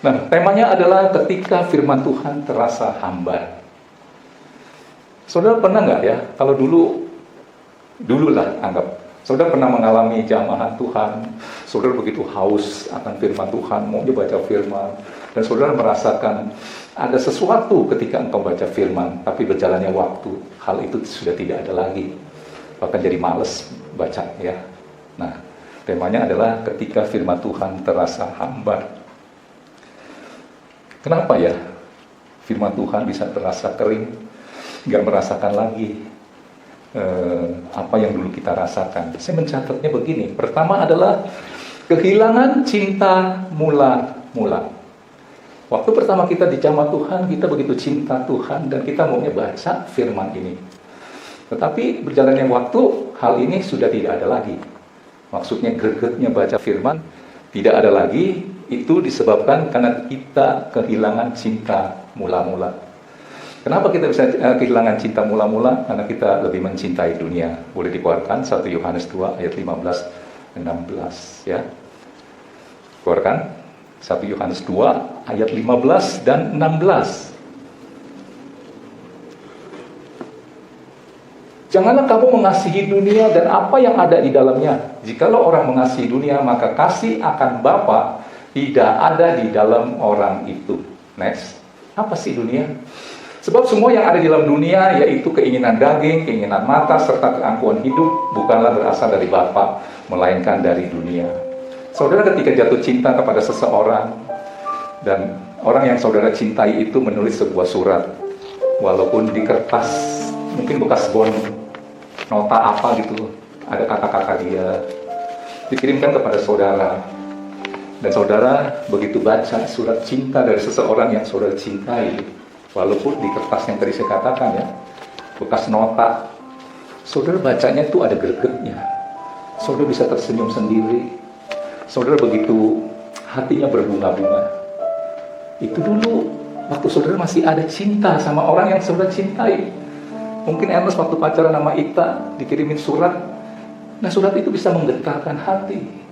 Nah, temanya adalah ketika firman Tuhan terasa hambar. Saudara pernah nggak ya, kalau dululah anggap, saudara pernah mengalami jamahan Tuhan, saudara begitu haus akan firman Tuhan, mau baca firman, dan saudara merasakan ada sesuatu ketika engkau baca firman, tapi berjalannya waktu, hal itu sudah tidak ada lagi, bahkan jadi males baca ya. Nah, temanya adalah ketika firman Tuhan terasa hambar. Kenapa ya firman Tuhan bisa terasa kering, nggak merasakan lagi apa yang dulu kita rasakan? Saya mencatatnya begini. Pertama adalah kehilangan cinta mula-mula. Waktu pertama kita dijamah Tuhan, kita begitu cinta Tuhan dan kita maunya baca firman ini. Tetapi berjalannya waktu, hal ini sudah tidak ada lagi. Maksudnya gregetnya baca firman tidak ada lagi. Itu disebabkan karena kita kehilangan cinta mula-mula. Kenapa kita bisa kehilangan cinta mula-mula? Karena kita lebih mencintai dunia. Boleh dikeluarkan 1 Yohanes 2 ayat 15-16 ya. Keluarkan 1 Yohanes 2 ayat 15 dan 16. Janganlah kamu mengasihi dunia dan apa yang ada di dalamnya. Jikalau orang mengasihi dunia, maka kasih akan Bapa tidak ada di dalam orang itu. Next. Apa sih dunia? Sebab semua yang ada di dalam dunia, yaitu keinginan daging, keinginan mata, serta keangkuhan hidup, bukanlah berasal dari Bapa, melainkan dari dunia. Saudara ketika jatuh cinta kepada seseorang, dan orang yang saudara cintai itu menulis sebuah surat, walaupun di kertas, mungkin bekas bon, nota apa gitu, ada kata-kata dia, dikirimkan kepada saudara. Dan saudara begitu baca surat cinta dari seseorang yang saudara cintai, walaupun di kertas yang tadi saya katakan ya, bekas nota, saudara bacanya itu ada gregetnya. Saudara bisa tersenyum sendiri. Saudara begitu hatinya berbunga-bunga. Itu dulu waktu saudara masih ada cinta sama orang yang saudara cintai. Mungkin Ernest waktu pacaran sama Ita dikirimin surat. Nah, surat itu bisa menggetarkan hati.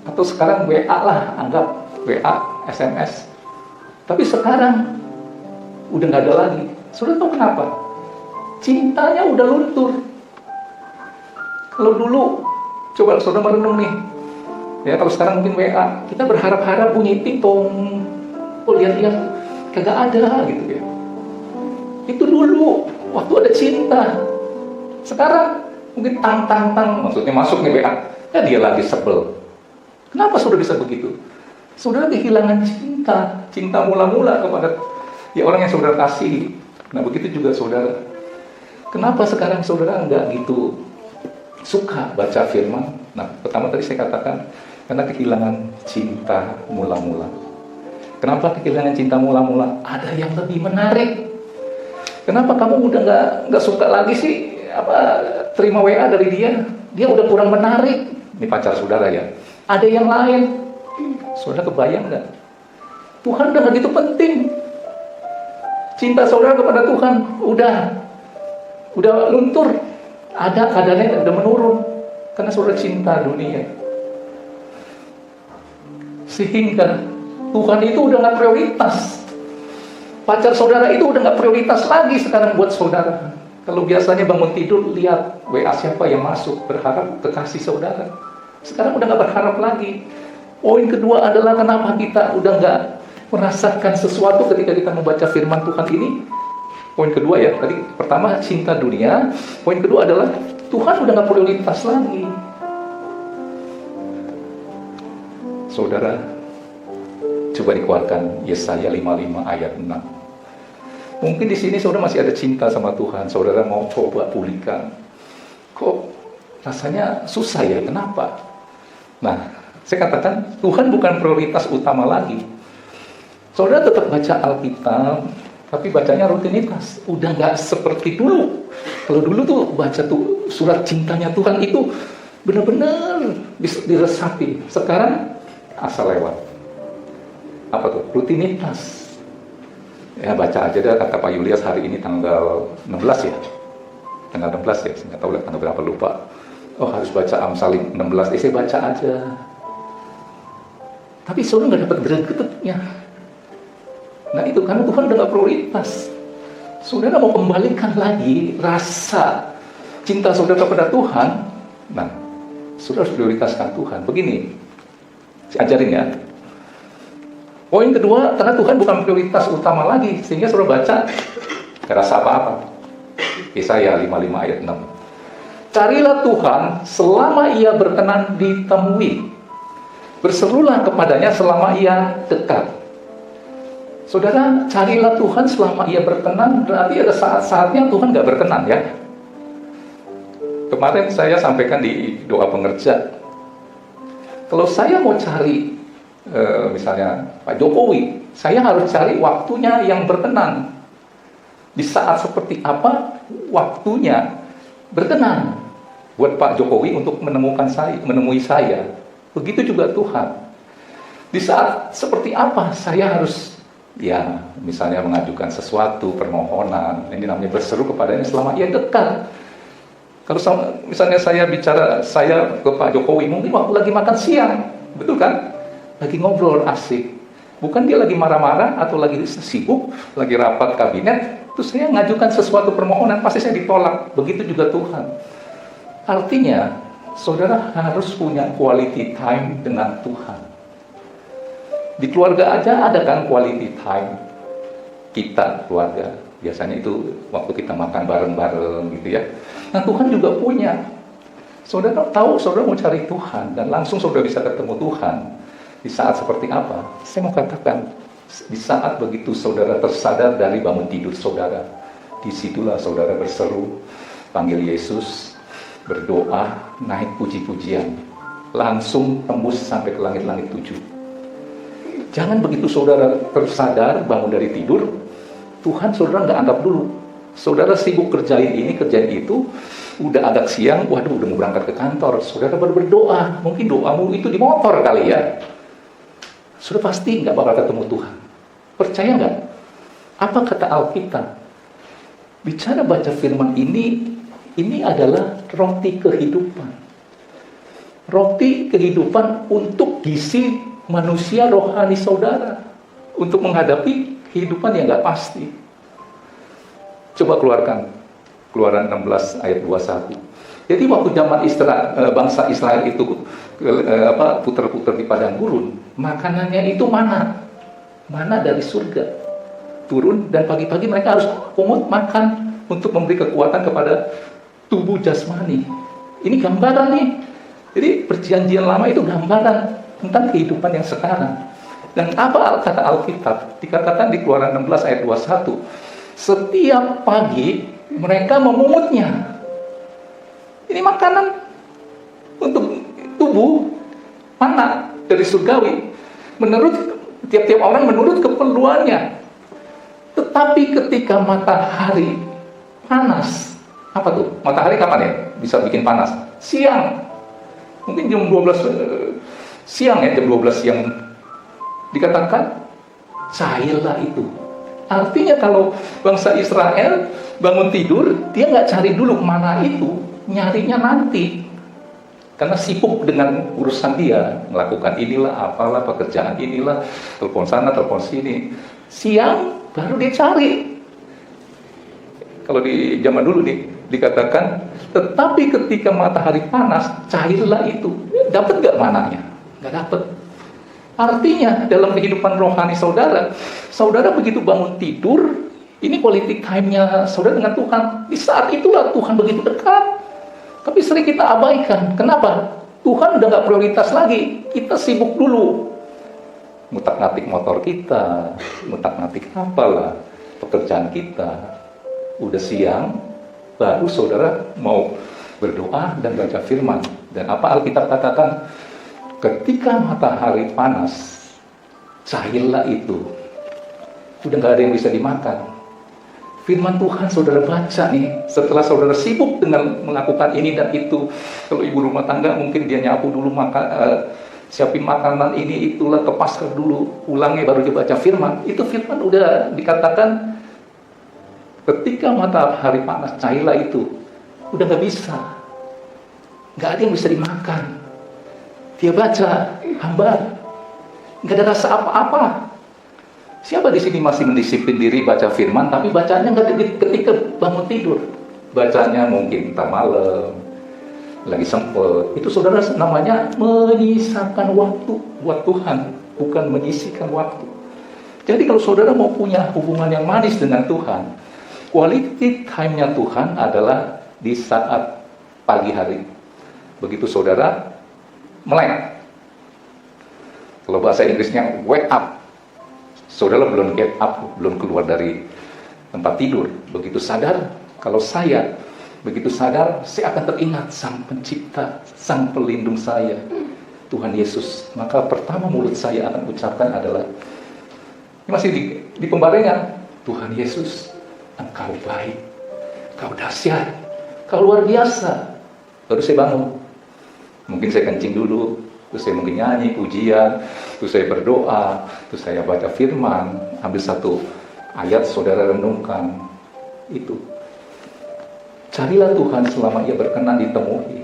Atau sekarang WA lah, anggap WA, SMS. Tapi sekarang udah nggak ada lagi. Saudara tahu kenapa? Cintanya udah luntur. Kalau dulu, coba saudara merenung nih. Ya, kalau sekarang mungkin WA, kita berharap-harap bunyi ting-tong. Oh, lihat-lihat, kagak ada gitu ya. Itu dulu, waktu ada cinta. Sekarang mungkin tang-tang-tang, maksudnya masuk nih WA. Ya dia lagi sebel. Kenapa saudara bisa begitu? Saudara kehilangan cinta mula-mula kepada ya orang yang saudara kasih. Nah, begitu juga saudara. Kenapa sekarang saudara nggak gitu suka baca firman? Nah, pertama tadi saya katakan karena kehilangan cinta mula-mula. Kenapa kehilangan cinta mula-mula? Ada yang lebih menarik. Kenapa kamu udah nggak suka lagi sih terima WA dari dia? Dia udah kurang menarik. Ini pacar saudara ya. Ada yang lain. Saudara kebayang nggak? Tuhan udah nggak gitu penting. Cinta saudara kepada Tuhan udah luntur. Ada kadarnya udah menurun karena saudara cinta dunia. Sehingga Tuhan itu udah nggak prioritas. Pacar saudara itu udah nggak prioritas lagi sekarang buat saudara. Kalau biasanya bangun tidur lihat WA siapa yang masuk, berharap kekasih saudara. Sekarang udah nggak berharap lagi. Poin kedua adalah kenapa kita udah nggak merasakan sesuatu ketika kita membaca firman Tuhan ini. Poin kedua ya, tadi pertama cinta dunia. Poin kedua adalah Tuhan udah nggak prioritas lagi. Saudara, coba dikeluarkan Yesaya 55 ayat 6. Mungkin di sini saudara masih ada cinta sama Tuhan, saudara mau coba pulihkan. Kok rasanya susah ya? Kenapa? Nah, saya katakan Tuhan bukan prioritas utama lagi. Saudara tetap baca Alkitab, tapi bacanya rutinitas. Udah nggak seperti dulu. Kalau dulu tuh baca tuh surat cintanya Tuhan itu benar-benar diresapi. Sekarang asal lewat. Apa tuh? Rutinitas. Ya baca aja deh, kata Pak Yulias hari ini tanggal 16 ya. Tanggal 16 ya, saya nggak tahu lah tanggal berapa, lupa. Oh harus baca Amsal 16, saya baca aja. Tapi saudara nggak dapat gregetnya. Nah itu karena Tuhan udah nggak prioritas. Saudara mau kembalikan lagi rasa cinta saudara kepada Tuhan. Nah, saudara harus prioritaskan Tuhan. Begini, saya ajarin ya. Poin kedua, karena Tuhan bukan prioritas utama lagi, sehingga saudara baca nggak rasa apa-apa. Yesaya 55 ayat 6. Carilah Tuhan selama ia berkenan ditemui. Berserulah kepadanya selama ia dekat. Saudara, carilah Tuhan selama ia berkenan, berarti ada saat-saatnya Tuhan nggak berkenan ya. Kemarin saya sampaikan di doa pengerja. Kalau saya mau cari, misalnya Pak Jokowi, saya harus cari waktunya yang berkenan. Di saat seperti apa waktunya berkenan buat Pak Jokowi untuk menemui saya. Begitu juga Tuhan. Di saat seperti apa saya harus, ya misalnya mengajukan sesuatu, permohonan, ini namanya berseru kepadanya selama ia dekat. Kalau misalnya saya bicara saya ke Pak Jokowi, mungkin waktu lagi makan siang, betul kan? Lagi ngobrol asik. Bukan dia lagi marah-marah atau lagi sibuk, lagi rapat kabinet, terus saya ngajukan sesuatu permohonan, pasti saya ditolak. Begitu juga Tuhan. Artinya, saudara harus punya quality time dengan Tuhan. Di keluarga aja ada kan quality time kita, keluarga. Biasanya itu waktu kita makan bareng-bareng gitu ya. Nah Tuhan juga punya. Saudara tahu, saudara mau cari Tuhan, dan langsung saudara bisa ketemu Tuhan. Di saat seperti apa? Saya mau katakan, di saat begitu saudara tersadar dari bangun tidur saudara, disitulah saudara berseru, panggil Yesus, berdoa, naik puji-pujian, langsung tembus sampai ke langit-langit 7. Jangan begitu saudara tersadar bangun dari tidur, Tuhan saudara nggak anggap dulu. Saudara sibuk kerjain ini, kerjain itu, udah agak siang, waduh udah mau berangkat ke kantor, saudara baru berdoa, mungkin doamu itu di motor kali ya. Sudah pasti nggak bakal ketemu Tuhan. Percaya nggak? Apa kata Alkitab? Bicara baca firman ini adalah roti kehidupan. Roti kehidupan untuk gizi manusia rohani saudara. Untuk menghadapi kehidupan yang nggak pasti. Coba keluarkan. Keluaran 16 ayat 21. Jadi waktu zaman bangsa Israel itu putar-putar di padang gurun, makanannya itu mana dari surga turun, dan pagi-pagi mereka harus pungut makan untuk memberi kekuatan kepada tubuh jasmani. Ini gambaran nih. Jadi perjanjian lama itu gambaran tentang kehidupan yang sekarang. Dan apa kata Alkitab? Dikatakan di Keluaran 16 ayat 21, setiap pagi mereka memungutnya. Ini makanan untuk tubuh, mana dari surgawi. Menurut tiap-tiap orang, menurut keperluannya. Tetapi ketika matahari panas, apa tuh? Matahari kapan ya bisa bikin panas? Siang. Mungkin jam 12 siang ya, jam 12 siang. Dikatakan, cairlah itu. Artinya kalau bangsa Israel bangun tidur, dia nggak cari dulu kemana itu, nyarinya nanti. Karena sibuk dengan urusan dia, melakukan inilah, apalah, pekerjaan inilah, telepon sana, telepon sini. Siang baru dia cari. Kalau di zaman dulu nih, dikatakan, tetapi ketika matahari panas, cairlah itu. Dapat nggak mananya? Nggak dapat. Artinya dalam kehidupan rohani saudara, saudara begitu bangun tidur, ini quality time-nya saudara dengan Tuhan. Di saat itulah Tuhan begitu dekat. Tapi sering kita abaikan. Kenapa? Tuhan udah nggak prioritas lagi. Kita sibuk dulu. Ngutak-ngatik motor kita, ngutak-ngatik apalah, pekerjaan kita. Udah siang, baru saudara mau berdoa dan baca firman. Dan apa Alkitab katakan? Ketika matahari panas, cairlah itu. Udah nggak ada yang bisa dimakan. Firman Tuhan saudara baca nih, setelah saudara sibuk dengan melakukan ini dan itu. Kalau ibu rumah tangga mungkin dia nyapu dulu, siapin makanan ini itulah, ke pasar dulu, pulangnya baru dia baca firman. Itu firman udah dikatakan, ketika matahari panas, cairlah itu. Udah nggak bisa, nggak ada yang bisa dimakan. Dia baca, hambar. nggak ada rasa apa-apa. Siapa di sini masih mendisiplin diri baca firman, tapi bacanya nggak ketika bangun tidur? Bacanya mungkin entar malam, lagi sempet. Itu saudara namanya menyisakan waktu buat Tuhan, bukan menyisihkan waktu. Jadi kalau saudara mau punya hubungan yang manis dengan Tuhan, quality time-nya Tuhan adalah di saat pagi hari. Begitu saudara melek. Kalau bahasa Inggrisnya wake up. Saudara belum get up, belum keluar dari tempat tidur. Begitu sadar, kalau saya begitu sadar, saya akan teringat Sang Pencipta, Sang Pelindung saya, Tuhan Yesus. Maka pertama mulut saya akan ucapkan adalah, ini masih di pembarengan, Tuhan Yesus, Engkau baik, Kau dahsyat, Kau luar biasa. Baru saya bangun. Mungkin saya kencing dulu, terus saya mungkin nyanyi, pujian, terus saya berdoa, terus saya baca firman, ambil satu ayat saudara renungkan. Itu. Carilah Tuhan selama Ia berkenan ditemui.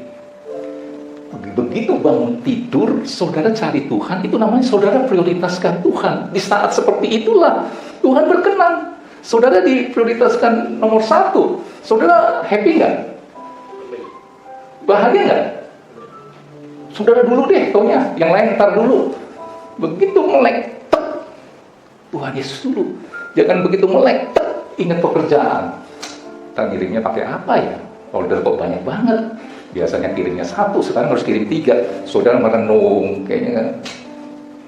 Begitu bangun tidur, saudara cari Tuhan, itu namanya saudara prioritaskan Tuhan. Di saat seperti itulah Tuhan berkenan. Saudara diprioritaskan nomor 1. Saudara happy nggak? Bahagia nggak? Saudara dulu deh, taunya. Yang lain ntar dulu. Begitu melek, Tuhan Yesus dulu. Jangan begitu melek, ingat pekerjaan. Kita ngirimnya pakai apa ya? Order kok banyak banget. Biasanya kirimnya 1, sekarang harus kirim 3. Saudara merenung, kayaknya kan,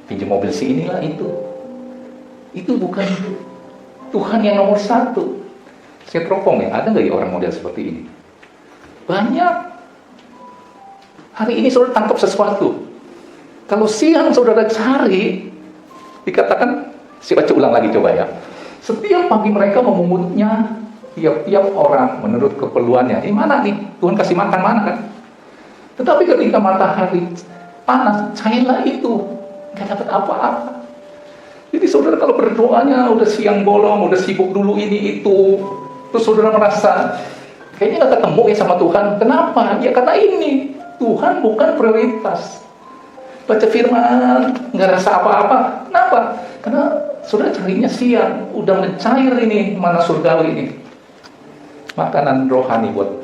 pinjam mobil si inilah itu. Itu bukan Tuhan yang nomor 1. Saya teropong ya, ada nggak ya orang model seperti ini? Banyak. Hari ini saudara tangkap sesuatu. Kalau siang saudara cari, dikatakan, saya baca ulang lagi coba ya. Setiap pagi mereka memungutnya, tiap-tiap orang menurut keperluannya. Ini mana nih? Tuhan kasih makan mana kan? Tetapi ketika matahari panas, cailah itu. Nggak dapat apa-apa. Jadi saudara kalau berdoanya udah siang bolong, udah sibuk dulu ini itu. Terus saudara merasa, kayaknya nggak ketemu ya sama Tuhan. Kenapa? Ya karena ini. Tuhan bukan prioritas. Baca firman, nggak rasa apa-apa. Kenapa? Karena saudara carinya siang, udah mencair ini, mana surgawi ini. Makanan rohani buat